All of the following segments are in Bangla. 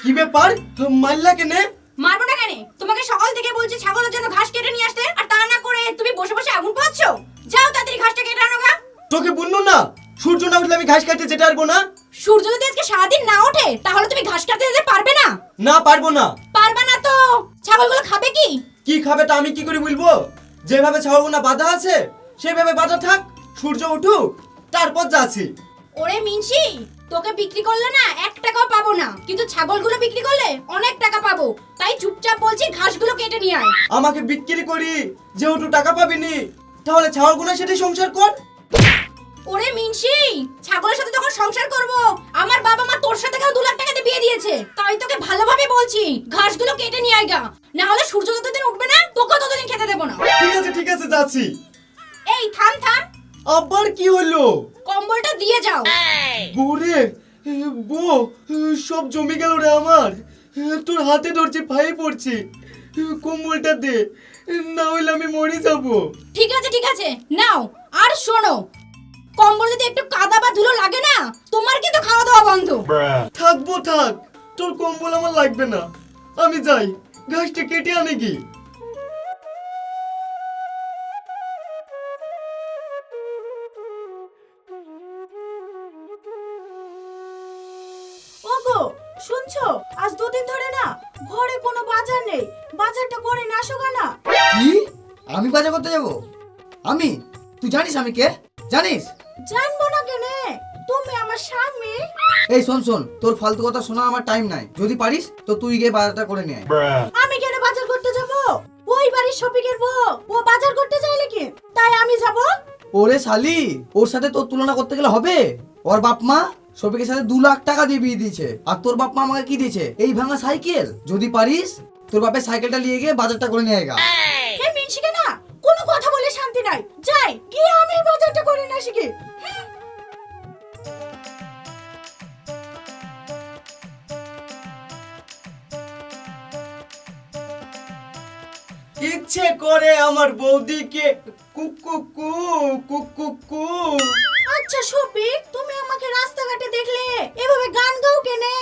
কি ব্যাপার? মারলা কেনে? মারবো না কেন? তোমাকে সকাল থেকে বলছি ছাগলের জন্য ঘাস কেটে নিয়ে আসতে, আর তা না করে তুমি বসে বসে আগুন পোহাচ্ছো। যাও তাড়াতাড়ি ঘাসটা কেটে আনো গা। তোকে বললো না সূর্য না উঠলে আমি ঘাস কাটতে যেতে পারবো না? সূর্য যদি আজকে সারাদিন না ওঠে তাহলে তুমি ঘাস কাটতে যেতে পারবে না? না পারবো না। পারবে না তো ছাগলগুলো খাবে কি? কি খাবে তা আমি কি করে বলবো? যেভাবে ছাগলগুনা বাঁধা আছে সেভাবে বাঁধা থাক, সূর্য উঠুক তারপর যাচ্ছি। ওরে মিনসি, তোকে বিক্রি করলে না 1 টাকাও পাবো না, কিন্তু ছাগলগুলো বিক্রি করলে অনেক টাকা পাবো। তাই চুপচাপ বলছি ঘাসগুলো কেটে নিয়ে আয়। আমাকে বিক্রি করি যেহেতু টাকা পাবিনি, তাহলে ছাগলগুনা সেটা সংসার কর। ওরে মিনসি, ছাগলের সাথে যখন সংসার করব, আমার বাবা মা তোর সাথে কেউ 2 লাখ টাকা দিয়ে বিয়ে দিয়েছে। তাই তোকে ভালোভাবে বলছি ঘাসগুলো কেটে নিয়ে আয় গা, না হলে সূর্য যতদিন উঠবে না তোকে ততদিন খেতে দেব না। ঠিক আছে যাচ্ছি। এই থাম থাম, আবার কি হলো? কম্বলটা দিয়ে যাও। বউরে, বউ, সব জমে গেল রে আমার। তোর হাতে ধরছি, পায়ে পড়ছি, কম্বলটা দে, না হলে আমি মরে যাবো। ঠিক আছে নাও। আর শোনো, কম্বল যদি একটু কাদা বা ধুলো লাগে না, তোমার কিন্তু খাওয়া দাওয়া বন্ধ। থাকবো থাক, তোর কম্বল আমার লাগবে না। আমি যাই, ঘাসটা কেটে আনে কি। ওগো শুনছো, আজ 2 দিন ধরে না ঘরে কোনো বাজার নেই। বাজারটা করে না আসো না। কি? আমি বাজার করতে যাব? আমি? তুই জানিস আমি কে? জানিস? জানবো না কেনে, তুমি আমার স্বামী। এই শোন শোন, তোর ফালতু কথা শোনা আমার টাইম নাই। যদি পারিস তো তুই গিয়ে বাজারটা করে নিয়ে আয়। আমি কেন বাজার করতে যাব? ওই বাড়ির শপিং এর বউ, ও বাজার করতে চাইলে কি তাই আমি যাব? ওরে শালি, ওর সাথে তোর তুলনা করতে গেলে হবে? ওর বাপ মা শফিকের সাথে 2 লাখ টাকা দিয়ে বিয়ে দিয়েছে, আর তোর বাপ মা আমাকে কি দিয়েছে? এই ভাঙা সাইকেল। যদি পারিস তোর বাপের সাইকেলটা নিয়ে গিয়ে বাজারটা করে নিয়ে আয়। হে মিনসিকে না কোনো কথা বলে শান্তি নাই। যাই গিয়ে আমি বাজারটা করে না শিখি। ইচ্ছে করে আমার বৌদিকে কুকুকু কুকুকু। আচ্ছা শফিক, তুমি আমাকে রাস্তাঘাটে দেখলে এভাবে গান গাও কেনে?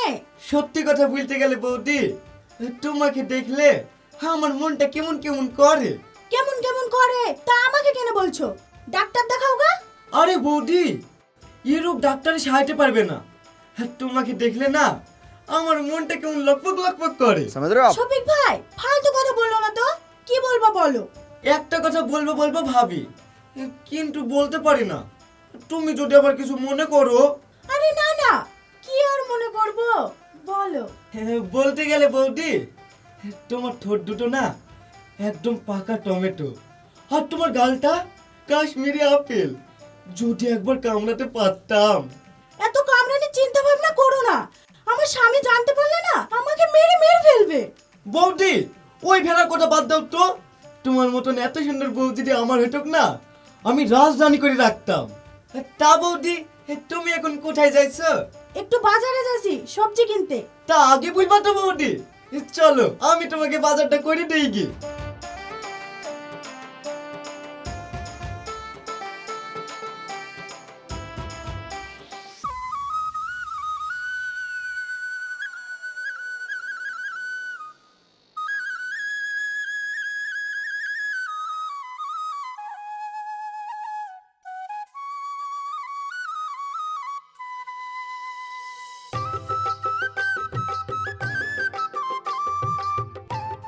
সত্যি কথা বলতে গেলে বৌদি, তোমাকে দেখলে আমার মনটা কেমন কেমন করে। কেমন কেমন করে তা আমাকে কেন বলছো? ডাক্তার দেখাও গা। আরে বৌদি, এরূপ ডাক্তারে সাহায্য পারবে না। তোমাকে দেখলে না আমার মনটা কেমন লকপক লকপক করে। শফিক ভাই ফালতু কথা বললো না তো, কি বলবো বলো। একটা কথা বলবো ভাবি, কিন্তু বলতে পারি না। তুমি যদি আবার কিছু মনে করো। আরে না না, কি আর মনে করব, বলো। বলতে গেলে বৌদি, তোমার ঠোঁট দুটো না একদম পাকা টমেটো, আর তোমার গালটা কাশ্মীরি আপেল। যদি একবার কামড়াতে পারতাম। এত কামড়ানি চিন্তা ভাবনা করো না, আমার স্বামী জানতে পারলে না আমাকে মেরে মেরে ফেলবে। বৌদি, ওই ভেড়ার কথা বাদ দাও তো। তোমার মতন এত সুন্দর বউ যদি আমার হইতক না, আমি রাজধানী করে রাখতাম। তা বৌদি, তুমি এখন কোথায় যাইছো? একটু বাজারে যাচ্ছি সবজি কিনতে। তা আগে বলবা তো বৌদি। চলো আমি তোমাকে বাজারটা করে দেই গিয়ে।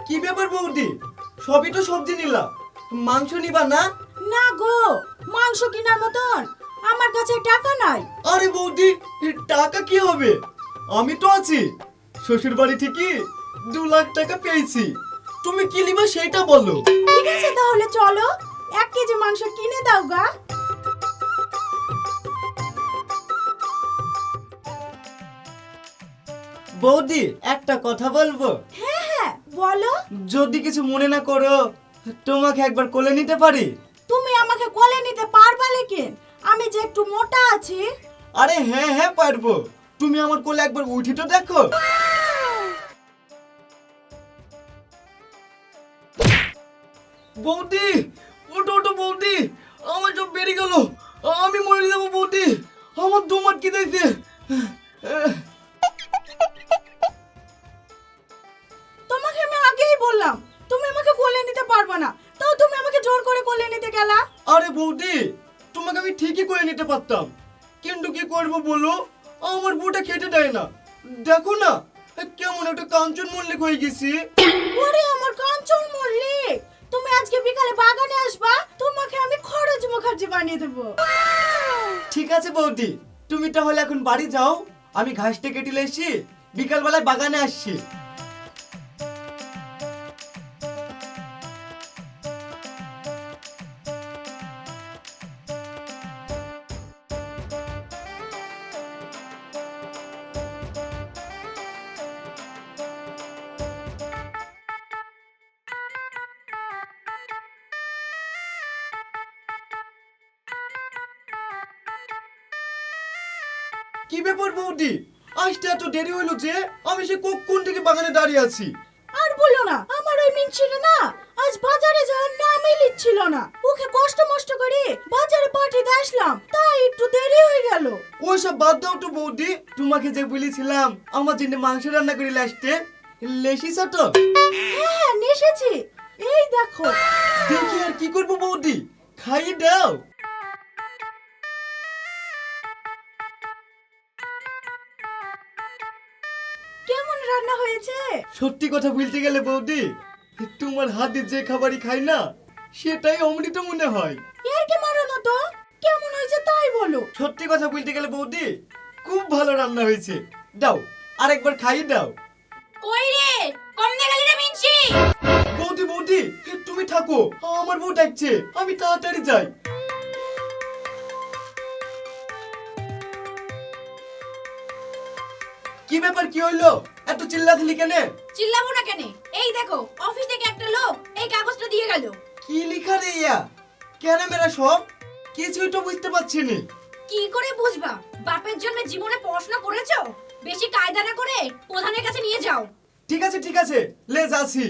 কি ব্যাপার বৌদি, সবই তো সবজি নিলাম, মাংস নিবা না? না গো, মাংস কেনার মতন আমার কাছে টাকা নাই। আরে বৌদি, টাকা কি হবে? আমি তো আছি। শ্বশুর বাড়ি থেকে 2 লাখ টাকা পেয়েছি। তুমি কি নিবা সেটা বলো। ঠিক আছে তাহলে চলো, 1 কেজি মাংস কিনে দাও গা। বৌদি, একটা কথা বলবো? হ্যাঁ হ্যাঁ বলো। যদি কিছু মনে না করো, তোমাকে একবার কোলে নিতে পারি? তুমি আমাকে কোলে নিতে পারবা লেকিন আমি যে একটু মোটা আছি। আরে হ্যাঁ পারবো। তুমি আমার কোলে একবার উঠি তো দেখো। বৌদি, ওটো বৌদি, আমার সব বেরিয়ে গেল। আমি মরে যাবো বৌদি, আমার দম আটকে দিয়েছে। তোমাকে আমি ঠিকই করে নিতে পারতাম, কিন্তু কি করব বলো, আমার বউটা খেতে দেয় না। দেখো না কেমন একটা কাঞ্চন মল্লিক হয়ে গেছি। ওরে আমার কাঞ্চন মল্লিক, তুমি আজকে বিকালে বাগানে আসবা, তোমাকে আমি খরচ মুখার্জি বানিয়ে দেবো। ঠিক আছে বৌদি, তুমি তাহলে এখন বাড়ি যাও, আমি ঘাসটা কেটে এসে বিকালবেলায় বাগানে আসছি। কি ব্যাপার বৌদি, আসতে এত দেরি হইলো যে? আমি সে কখন থেকে বাগানে দাঁড়িয়ে আছি। আর বলো না, আমার ওই মিনছিটা না আজ বাজারে যাওয়ার নামই লিখছিল না। ওকে কষ্ট মষ্ট করে বাজারে পাঠিয়ে দিয়ে আসলাম, তাই একটু দেরি হয়ে গেল। ওইসব বাদ দাও তো বৌদি, তোমাকে যে বলেছিলাম আমার জন্য মাংস রান্না করে আসতে, লেসিস তো? হ্যাঁ নেশেছি, এই দেখো। দেখি আর কি করবো বৌদি, খাইয়ে দাও। কেমন রান্না হয়েছে? সত্যি কথা বলতে গেলে বৌদি, তোমার হাতে যে খাবারই খাই না সেটাই অমৃত মনে হয়। এর কি মারো না তো, কেমন হয়েছে তাই বলো। সত্যি কথা বলতে গেলে বৌদি, খুব ভালো রান্না হয়েছে। দাও আরেকবার খাইয়ে দাও। কই রে, কমনে গেলি রে মিনসি? বৌদি বৌদি তুমি থাকো, আমার বউ ডাকছে, আমি তাড়াতাড়ি যাই। কি ব্যাপার, কি হইলো, এত চিল্লাছিলি কেন? চিল্লাবো না কেন? এই দেখো, অফিস থেকে একটা লোক এই কাগজটা দিয়ে গেল। কি লিখা রে ইয়া? কেন মেরা সব কিছুই তো বুঝতে পারছি না। কি করে বুঝবা? বাপের জন্য জীবনে পড়াশোনা করেছো? বেশি কায়দা না করে প্রধানের কাছে নিয়ে যাও। ঠিক আছে লে যাচ্ছি।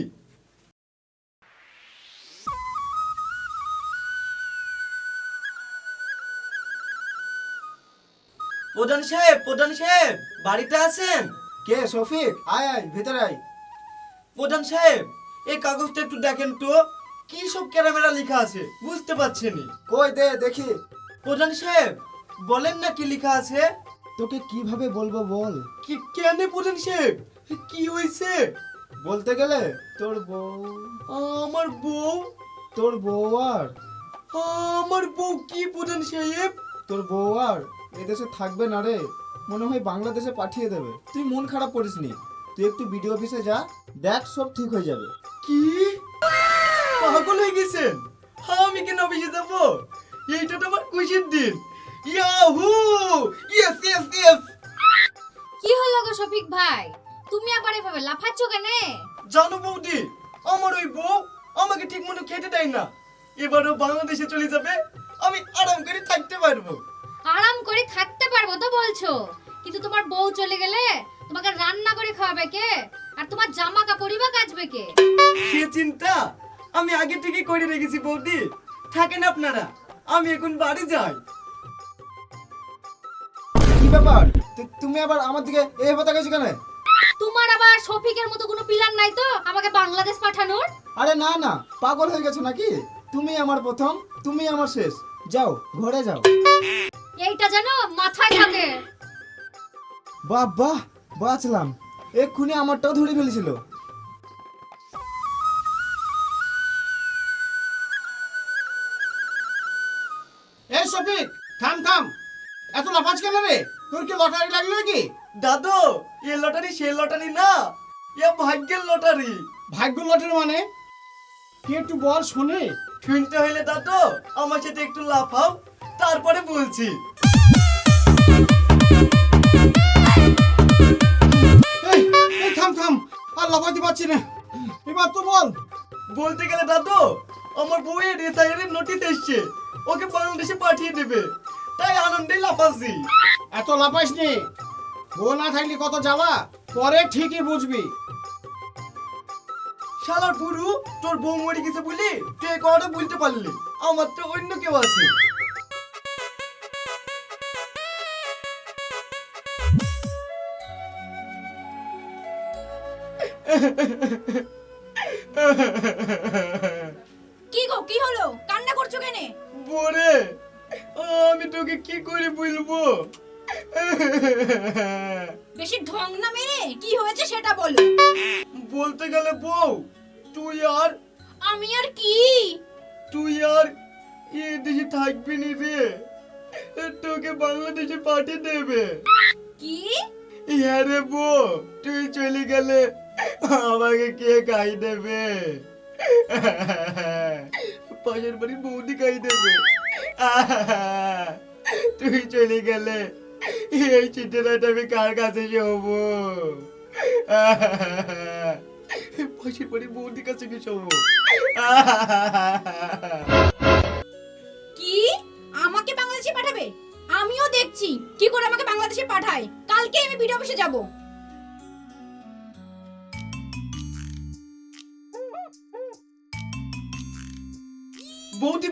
প্রধান সাহেব বাড়িতে আছেন? কে শফিক? আয় আয় ভিতরে আয়। প্রধান সাহেব এই কাগজটা একটু দেখেন তো, কি সব ক্যারামেরা লেখা আছে বুঝতে পারছি না। কই দে দেখি। প্রধান সাহেব বলেন না কি লেখা আছে। তোকে কিভাবে বলবো বল? কি কেন প্রধান সাহেব, কি হয়েছে? বলতে গেলে তোর বউ, আমার বউ? তোর বউ আর আমার বউ কি প্রধান সাহেব? তোর বউ আর এদেশে থাকবে না রে, মনে হয় বাংলাদেশে পাঠিয়ে দেবে। তুই মন খারাপ করিস নি, তুই একটু বিডিও অফিসে যা, দেখ সব ঠিক হয়ে যাবে। কি পাগল হয়ে গেছেন? আমি কেন অফিসে যাব? এইটা তো আমার খুশির দিন। Yahoo, yes yes yes. কি হলো গো শফিক ভাই, তুমি আবার এভাবে লাফাচ্ছ কেন? জানো বৌদি, আমার ওই বউ আমাকে ঠিক মতো খেতে দেয় না। এবারও বাংলাদেশে চলে যাবে, আমি আরাম করে থাকতে পারবো। আরাম করে থাকতে পারবো তো বলছো, কিন্তু তোমার বউ চলে গেলে তোমাকে রান্না করে খাওয়াবে কে? আর তোমার জামা কাপড়ই বা কাচবে কে? সে চিন্তা আমি আগে থেকে করে রেখেছি বৌদি, থাকেন আপনারা, আমি এখন বাড়ি যাই। কি ব্যাপার, তুমি আবার আমার দিকে এই কথা কেছো কেন? তোমার আবার শফিকের মতো কোনো প্ল্যান নাই তো আমাকে বাংলাদেশ পাঠানোর? আরে না না, পাগল হয়ে গেছো নাকি? তুমি আমার প্রথম, তুমি আমার শেষ। যাও ঘরে যাও। এইটা যেন মাথায় থাকে। বাহ বাহ, বাঁচলাম, এক্ষুনি আমারটাও ধরে ফেলেছিল। এই শফিক, থাম থাম, এত লাফাজ কেন রে? তোর কি লটারি লাগলো নাকি? দাদু এ লটারি সে লটারি না, এ ভাগ্যের লটারি। ভাগ্য লটারি মানে কি একটু বল শুনি। শুনতে হইলে দাদু আমার সাথে একটু লাফাও, তারপরে বলছি। এই এই থাম থাম, আর লাফাতে পারছি না, এবার তো বল। বলতে গেলে দাদু আমার বউয়ের রিটায়ারের নোটিশ এসছে, ওকে বাংলাদেশে পাঠিয়ে দেবে, তাই আনন্দে লাফাচ্ছি। এত লাফাইস নি, বউ না থাকলে কত জ্বালা, পরে ঠিকই বুঝবি। শালার পুরু, তোর বউ মরে গেছে বলি তুই এই কথাটা বলতে পারলি, আমার তো অন্য কেউ আছে। কি গো, কি হলো? কান্না করছো কেন? বরে তোকে কি করে বলবো? বেশি ঢং না মেরে কি হয়েছে সেটা বলো। বলতে গেলে বউ, তুই আর আমি আর কি? এ দেশে থাকবি নি রে, তোকে বাংলাদেশে পাঠিয়ে দেবে। কি? হ্যাঁ রে বউ, তুই চলে গেলে আমাকে কে খাই দেবে? পাশের বাড়ির বৌদি খাই দেবে। তুই চলে গেলে এই চিঠিটা আমি কার কাছে শোবো? পাশের বাড়ির বৌদির কাছে কি শোবো? কি আমাকে বাংলাদেশে পাঠাবে? আমিও দেখছি কি করে আমাকে বাংলাদেশে পাঠায়। কালকে আমি ভিডিও অফিসে যাব।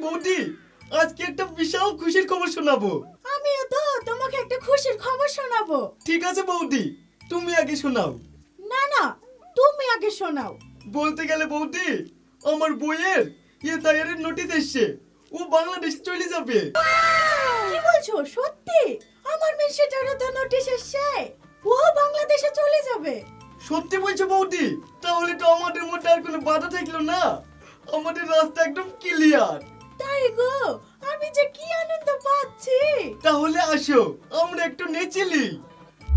বৌদি, আজকে একটা বিশাল খুশির খবর শোনাবো। আমিও তো তোমাকে একটা খুশির খবর শোনাবো। ঠিক আছে বৌদি, তুমি আগে শোনাও। না না, তুমি আগে শোনাও। বলতে গেলে বৌদি, আমার বইয়ের এসআইআর এর নোটিশ এসেছে, ও বাংলাদেশে চলে যাবে। কি বলছো? সত্যি? আমার মেয়ে সেটারও তো নোটিশ এসেছে, ও বাংলাদেশে চলে যাবে। সত্যি বলছো বৌদি? তাহলে তো আমাদের মধ্যে আর কোনো বাধা থাকলো না, আমাদের রাস্তা একদম ক্লিয়ার। তাই গো, আমি যে কি আনন্দ পাচ্ছি। তাহলে আসো আমরা একটু নেচেলি।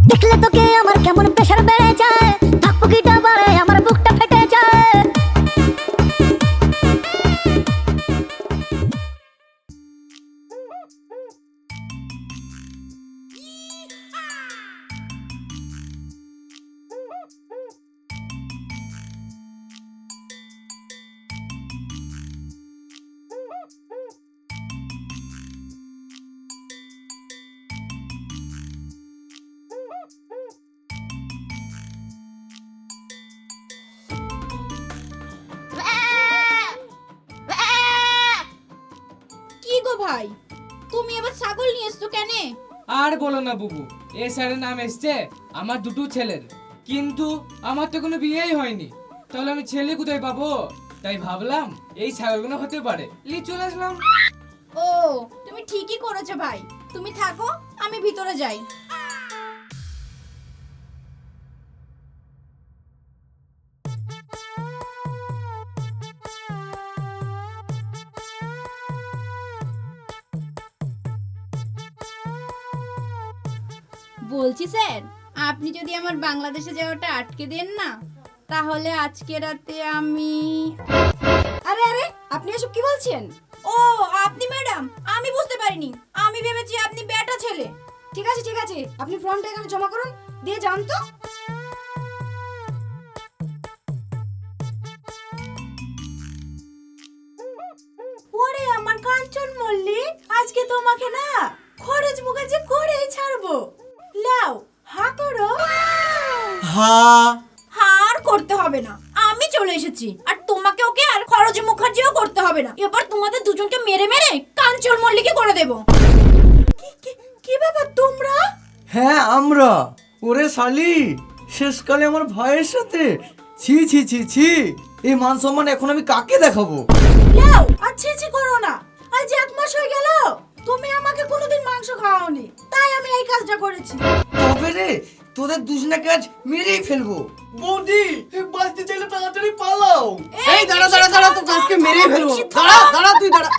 দেখলে তোকে আমার কেমন প্রেশার বেড়ে যায়, ধাকপুকিটা বাড়ে আমার বুকটা ফেটে যায়। কি গো ভাই, তুমি এবার ছাগল নিয়ে এসছো কেন? আর বলো না বুবু, এই স্যারের নাম এসছে আমার দুটো ছেলের, কিন্তু আমার তো কোনো বিয়েই হয়নি, তাহলে আমি ছেলে কোথায় পাবো? তাই ভাবলাম এই ছাগলগুলো হতে পারে, নিয়ে চলে আসলাম। ও, তুমি ঠিকই করেছো ভাই। তুমি থাকো, আমি ভিতরে যাই। বলছি স্যার, আপনি যদি আমার বাংলাদেশে যাওয়াটা আটকে দেন না, তাহলে আজকে রাতে আমি... আরে আরে, আপনি এসব কি বলছেন? ও, আপনি ম্যাডাম, আমি বুঝতে পারিনি। আমি ভেবেছি আপনি বেটা ছেলে। ঠিক আছে, আপনি ফর্মটা এখানে জমা করুন, দিয়ে যান তো। ওরে আমার কাঞ্চন মল্লিক, আজকে তোমাকে না খরচ মুখার্জি করেই ছাড়বো। লাও, হা করো। হার করতে হবে না, আমি চলে এসেছি। আর তোমাকে ওকে আর খরচ মুখার্জিও করতে হবে না। এবার তোমাদের দুজনকে মেরে মেরে কাঞ্চন মল্লিকে করে দেব। কি ব্যাপার তোমরা? হ্যাঁ আমরা। ওরে শালি, শেষকালে আমার ভাইয়ের সাথে ছি ছি ছি ছি, এই মান সম্মান এখন আমি কাকে দেখাবো? লাও, আর ছি করো না। আজ 1 মাস হয়ে গেল তুমি আমাকে কোনোদিন মাংস খাওয়াওনি, তাই আমি এই কাজটা করেছি। তবে রে, তোদের দুজনাকে আজ মেরেই ফেলবো। বৌদি, বাঁচতে চাইলে তাড়াতাড়ি পালাও। এই দাঁড়া, তোকে আজকে মেরেই ফেলবো। দাঁড়া তুই দাঁড়া।